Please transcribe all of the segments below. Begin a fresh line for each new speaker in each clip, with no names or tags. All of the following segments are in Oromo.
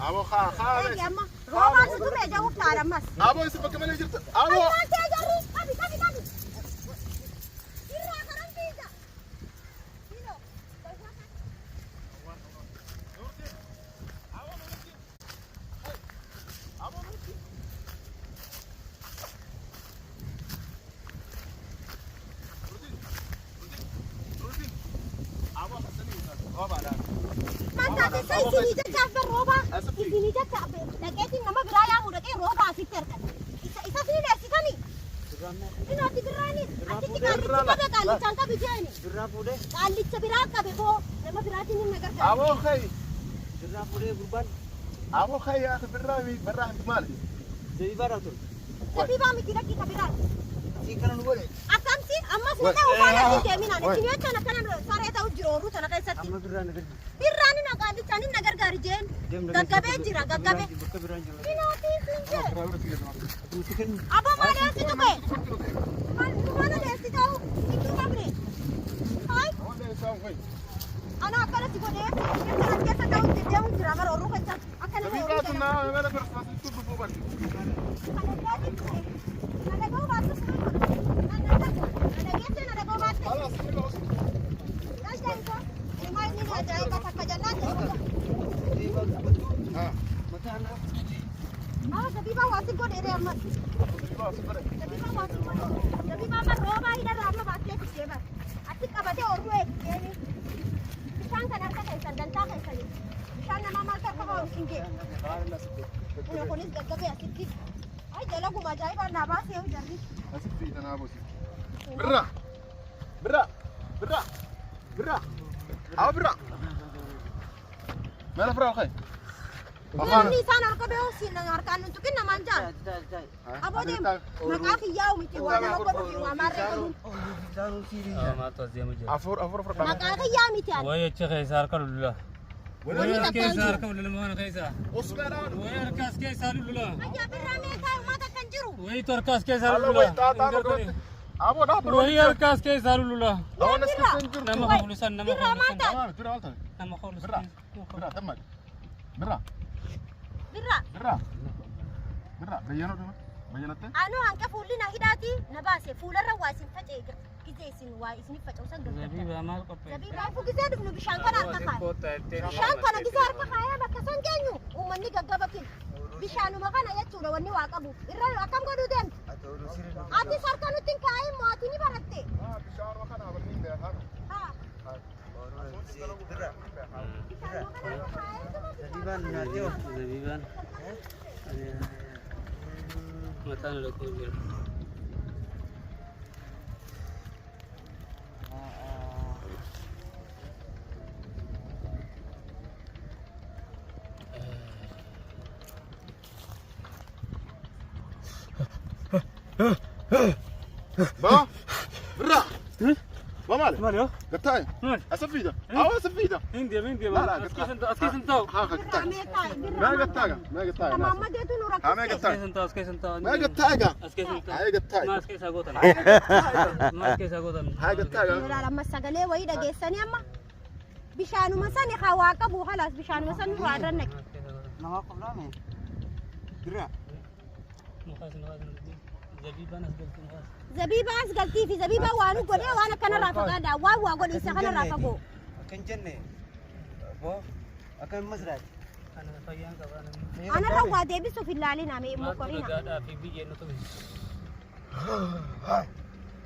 أبو خا
يا أما روما ستوم يجاوب تعالى مس
أبو يسبك كمان يجرت أبو
أنت يا جاري كابي يرى كرم بيجا كيلو ما تاتي سيني جاب الروبا سيني جاب لقيت إنما برايا ولقيت روبا في تركة إذا سيني سيني إنه تبراني أتيك قال تانك بيجاني قال لي تبراك بيبو لما براتي من نجار
أبو خي أبو خي يا أخي برا مالك
tapi ba mi kira kita biral akam sih amma sudah ufana di kemina ne kini aja nak kanan sare tahu jiroru sana kai sati birrani nak adi cani nagar garjen gaggabe jira gaggabe kinoti sinje apa mana situ be mana desi tahu itu kabre hai ana akala sih kode kita tahu dia mau jira mar oru kaca akala برا أو برا ما نفرق خي ini sana arka beho sila arkan untuk kena manjal abo dem makaki yaw miti wana ko do amare ko
أفور
makaki yaw miti
ويا شيخ سار كلولا ويا كيس سار كلولا ما أنا كيسا ويا ركاس كيس سار كلولا
aja berame kau mata kanjuru
ويا تركاس كيس سار كلولا
أبو نابر
ويا ركاس كيس سار كلولا
أنا سكسنجر
نما خلصان نما خلصان
برا
نما خلصان
برا تمام برا بيانو دم بيانته
anu angka fulli na hidati na base fularra wasin fate gizesin wa isni fate usan
زبيب ما قبل
zabi ba fu gize dum bishan kana arka khay bishan kana gize arka khaya bakka san kenyu umanni gaggabakin bishanu makana yachura wanni waqabu irra akam godu dem ati sarkanu tin kay moatini baratte
بشار وخنا بنين ده هذا
ha
زبيبان متى نلقيه
با برا ما مالك
ماليو
قطاي
مال
اسفيده او اسفيده
عندي
لا
اسكيس انت
ها قطاي ما قطاي ما قطاي
mama de tu nurak
ما قطاي
اسكيس انت
ما قطاي
اسكيس انت
هاي قطاي
ما اسكيس اغوتن ما اسكيس اغوتن
هاي قطاي
wala masagale way dhageessani amma bishaanuma sani khawaa qabu halas bishaanuma sani waadan nak zabiba asgalti fi zabiba waanu gode waana kana rafaqada waa gode isa kana rafaqo
kan jenne bo akan masraj
ana rawa deebisu filaalina me mokorina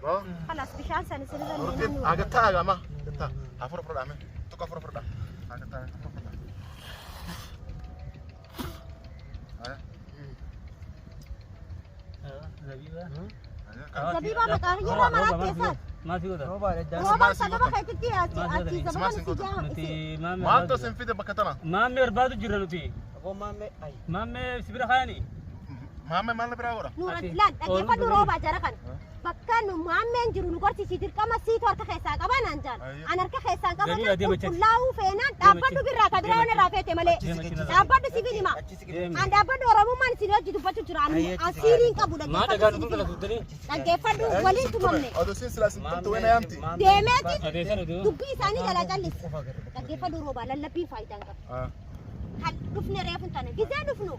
با
halas bishaan sani sirra
ردين قطاي يا ما قطاي افر فردا ما تكفر فردا قطاي
zabiba maqaan yeroo maraatti eessaat
ما في ودا
roobaan sababa keetitti ati sababa si jaa
ما انت سنفيده بكتنا
ما مير بادو جيرانوتي
bo mamme ay
ما مي سبيرا خاني
ما ما برا ورا
nuuran lan dhageeffadhu roobaa jara kan بكانو مامن جرو نقرتي سيدر كما سيتور كخيسا قبان انجان انا كخيسا قبان كلاو فينا دابدو برا كبرانا رافيتي مالي دابدو سيفيني ما ان دابدو رمو مان سينو جدو باتو جران اسيرين كابو
ما دغانو تلا تدري
دغفدو ولي تمني
هذا سلسله سنت وين يامتي
ديمتي دبي ثاني جلا جلس دغفدو روبا للبي فايدان هل دفنا ريفنتانه جزا دفنو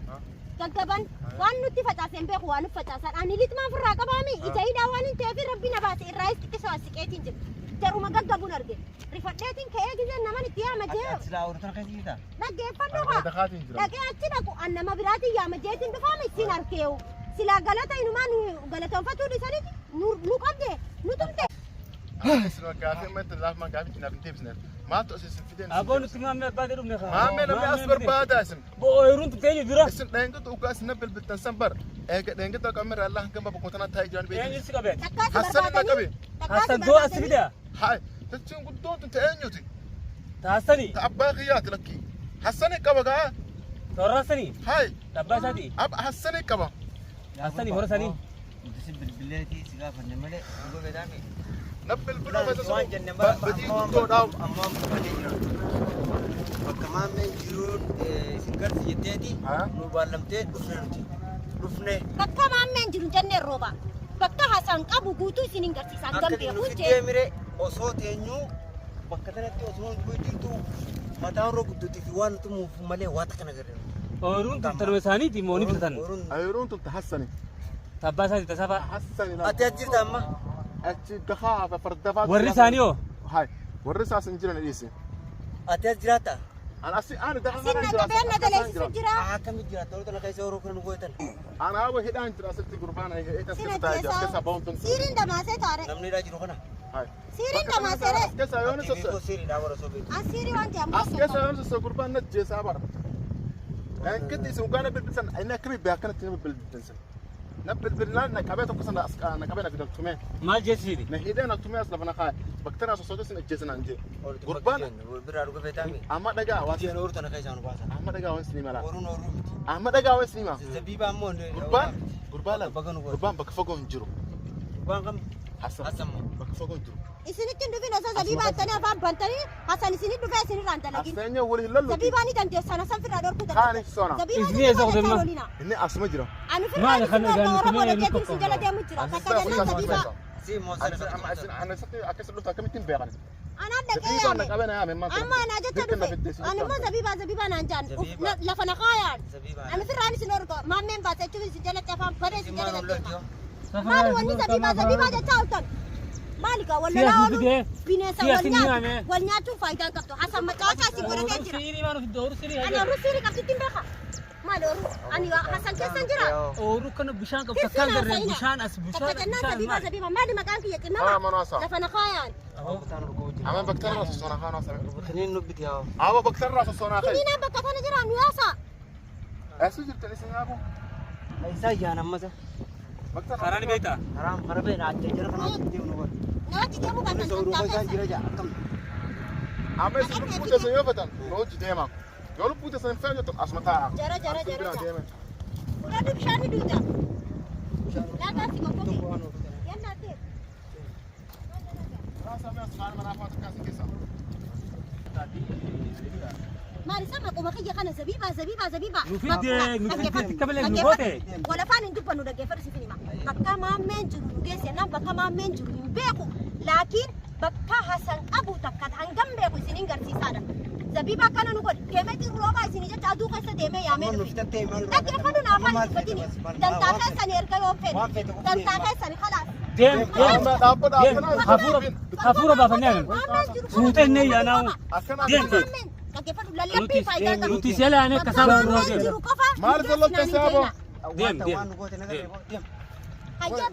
كجبان وانو تفتاسن بيخ وانو فتاسن اني ليت ما فرا قبامي اجايدا وانن تفي ربنا بات الرايس كسوا سكيتين جرو ما غغبون ارغ ريفديتين كاي جزا نمان تيا مجه
سلا اورتن كيتا
دغه فدوها دغه اتدكو ان ما براتي يا مجيتين دفامي سيناركيو سلا غلطا انو ما غلطا فتو دي سالي نور نوكده نوتمته
اسمع كافي ما تلاف ما كافي كنا بنتبسنا ما تؤسس فيدين
ابون تمام بادر من
ما من اصبر بعد اسم
بويرون تيجي درا
اسم دينك تو كاس نبل بالتنسبر دينك تو كاميرا الله كم بكونتنا تاي جان بي
يعني سكبت
حسن ما كبي
حسن دو اسبيدا
هاي تتشين قدوت انت انيوتي
تحسني
تاباغيات لك حسن كبا
تورسني
هاي
تباساتي
اب حسن كبا
حسني ورسني
تسبل بالله تي سيغا فنمله غو بدامي
نبل بلو بس
سوان جنن با
بدي تو داو
امام كمان من جرون سنگر سيتيتي نو بالمتي دفنه
بكا مامن جرو جنن روبا بكا حسن ابو غوتو سينين غرسيسان غمبي
وجه ميري اوسو تينيو بكتنتي اوسو بويتو متاو رو غدتي في وان تمو مالي واتك نغير
اورون ترمساني دي موني بتن
ايرون تحسني
تباساتي تسافا
حسني
اتاجر تاما
اتي دخا فردفات
ورسانيو
هاي ورساس انجلن اليسي
اتاجراتا
انا انا دخل
سنة بيننا دلس سجرا
حكم جرا تقول لك كيسو رو كن غوتن
انا هو هدان تراسلتي قربان هي ايتا
سنة
تستاجا
جيسا
كسا بونتن
سيرين دماسة تاري
نمني راجي رو كنا
هاي
سيرين دماسة ري
كسا يونس
كيسو سيري داور سوبي
اسيري وان جام
كسا يونس قربان نجي سابر ان كنت سوغانا بالبسن انا كبي باكنت بالبسن نبل بالنان نكابيتو كسنا انا كابينا في دكتومي
ما جسيدي
نهيدنا تومي اصلا فنا خا بكتنا سوسوس نجسنا انجي قربان
برارو كفتامي
اما دغا
واتي نور تنا كايسانو باسا
اما دغا وين سينما لا
ورو نور
اما دغا وين سينما
زبيبا مون
قربان بكفقو نجرو
قربان كم
حسن بكفقو نجرو
isinitti dhufin osoo zabiibaa antanii afaan bantanii hasan isinit dhufee isinirraa hin dalagin
asenya wali hillallu
zabiibaan dandeessana san firraa dhorkuu
kaani sona
إذني يا زوج دمه.
inni asuma jira
ani
ما
firraa
دخلنا
isin
قال
oromoo
لك
dhageetiin sin jala deemu jira takka jennaan zabiibaa
سي موسى
انا سكت اكسر له كم بيغني
anaan dhaqee
zabiibaa
yaame
naqabana yaame man
amma anaa jecha dhufe ani immoo zabiibaa naan jaan lafa naqaayaan
زبيبا
ani firraan isin orgo maammeen baasa jechuun isin jala cafaan badee isin jala
سيمان
dhaqeema
ولتيو
maali wanni zabiibaa jechaa oltan maali gaa wal
Siyaasa
lolaa
fidee.
bineensa
Siyaasa ni yaame.
wal nyaachuun faayidaan qabdu hasan macaawachaa si godhatee jira
سيري ما في دور سيري
ani orru siiri qabdittiin beeka maali orru ani hasan keessan jira
اورو كان بشان فكان درين بشان اس
takka jennaan
بشان
zabiibaa zabiibaa maali maqaan kiyya
اه
xinnama
مناسا
lafa naqaayaan
اما بكتر راس سونا خانا سامي
خنين نبت يا
اه بكتر راس سونا خاي
iniinaan bakka tana jira nuyaasa
اسو جرت لي سنابو
ايسا يا نمسا
بكتر
خراني بيتا
حرام خربين عجل كنا ديو نور
namatti deemuu kan
سو رو كان جرا جا كم
اما سو بوتا سيوفتن روج ديما يولو بوتا سن فاجت اسمتا
jara fudhadhu bishaan hidhuuta laataan si goggogee yannaa ta'e
راسا ما سمع ما نافات كاسي كيسا
maali isa maquma kiyya kana zabiibaa
نفيد كبل نبوته
wala faan hin dubbannu dhaggeeffadhu si finima bakka maammeen jiru nu geesse nan bakka maammeen jiru hin beeku laakiin bakka hasan qabu takka hangam beeku isin hin garsiisaadha zabiibaa kana nu godhe deemeetiin roobaa isinii jecha aduu keessa deemee yaamee dhufe dhaggeeffadhu naafaan dubbatini dantaa keessani erga yoo fedhe dantaa keessani khalaas
ديم
ما دابا
ديم خافورة بافنان سوتني يا ناو ديم
dhaggeeffadhu lallabbii faayidaa qabu
نوتي سيلا أنا كسابة
maammeen jiru qofa
maal golloo tasaabo
hayya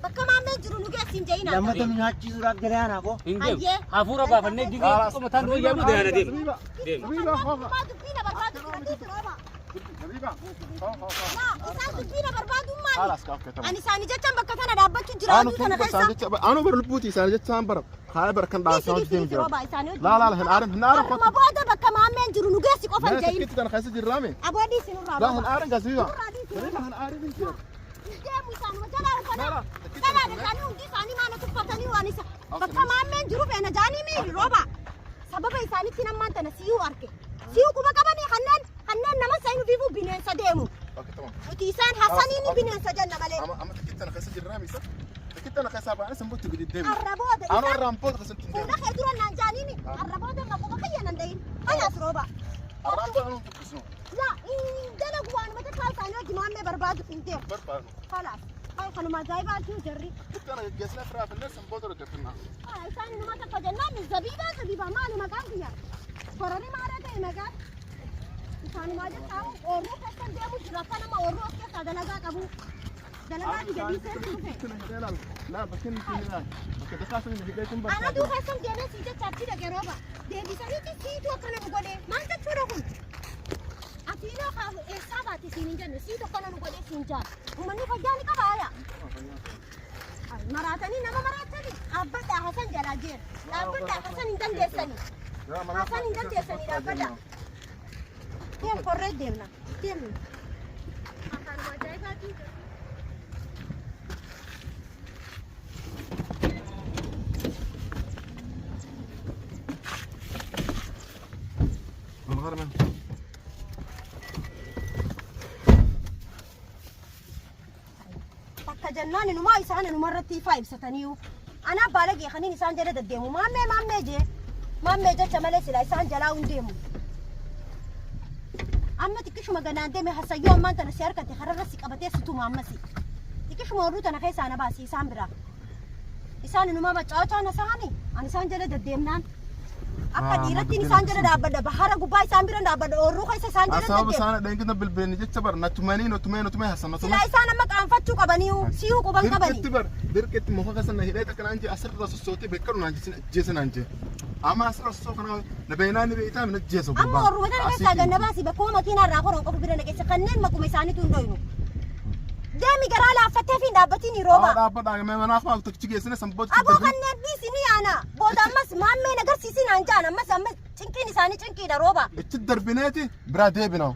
bakka maammeen jiru nu geessin jeeyina
لما تنهاجي سورة جريانا كو
إنجيل خافورة بافنان دي كم تان ويا مو ده أنا ديم ديم
زبيبا خوفا
barbaadu dubbiina barbaadu fudhadhiitu rooba
زبيبا
isaan dubbiina barbaadu maali
خلاص كاف كتب
ani isaanii jechaan bakka tana dhaabbachuu jira
انا
aduu tana
كنت
keessa
بس انا برلبوتي سان جت سان بر خاي بركن دا سان جيم
dhiisii
جرا
roobaa isaanii
لا لا لا هنعرف هنعرف
akkuma booda bakka maammeen jiru nu geessi qofan
ما
jeeyin
سكت انا خايس جرامي
aboo dhiisi nurraa
لا
rooba
هنعرف زبيبا
nurraa dhiisi
زبيبا هنعرف
deemu isaan wajalaa ufana kana dhaqanii hundi isaanii maana tuffatanii waan isa bakka maammeen jiru feena jaanii miiri rooba sababa isaanitti nammaan tana siyuu arge siyuu quba qabanii kanneen nama sayin fiifuu bineensa deemu nuti isaan hasaniini bineensa janna malee
amma tikittana keessa jirraa miisa tikittana keessa baana sanbooti gidi deemu
arrabooda
ano arraampoota keessatti deemu
fuula kee dura naan jaaniini arrabooda maqoba kayyanan dayin kanaas rooba
arraampoota anu dubbisnu
لا دلق وانا ما تطلع ثاني وجه ما برباد انتين
barbaadu
خلاص هاي خلوا ما جايبها شو جري
tikittana geessina firaa finne sanboota raggafinna
هاي ثاني ما تفجرنا من زبيبة ما له مكان فيها فرني ما رأيت أي مكان ثاني ما جت أو أوروك كان ده مش ركنا ما أوروك كذا دلقا كابو دلقا دي جديد
لا بس انت لا بس دخلت من هدايتهم
أنا دو خسم جانا سيجا تابتي لجروبا ده بيساني تسيتو كنا نقولي ما أنت تشوفون أتينا خا إحسابات سينجا نسيتو كنا نقولي سينجا ومن يفجعني كبايا مراتني نما مراتني أبدا حسن جلاجير أبدا حسن إنتن ديسني حسن إنتن ديسني أبدا كم فرد ديمنا كم أكان ما جاي باتي
من غير من
جنان إنه ما يسان إنه مرة تيفايب ستانيو أنا بالك خليني إنسان جلد الديمو ما ميجي شمالي سلا إنسان جلاون ديمو أما تكشو مجنان ديمي هسا يوم ما أنت نسير كنت خرر راسك أبتي ستو مامسي تكشو مروت أنا خيس أنا باسي إنسان برا إنسان إنه ما بتشاوش أنا ساني أنا إنسان جلد الديمنان akka dhiiratti isaan jala dhaabbadha bahara gubbaa isaan bira dhaabbadha oorruu keessa isaan jala
asaba sana dheengina bilbilni jecha bar natumanii hasan
sila isaan amma qaanfachuu qabanii siyuu quban qabanii
dirqetti muka kasan hidhee takkan anje asirra sossootee beekaru naan jeesan anje amma asirra sossoo kana na beenaan beeytaa mina jeeso
amma oorruu wada keessa gannabaasi bakkuma makiinaa irraa koron qofa bira nageessa kanneen makuma isaaniitu hin dhoynu deemi garaa laaffattee fi dhaabbatiin rooba
dhaabbadha manaaf maa tokkichi geessine sanbooti
aboo kanneen dhiisini yaana booda ammas maammeen agarsiisin aan jaan ammas cinqiin isaanii cinqiidha rooba
itti darbineeti biraa deebinaw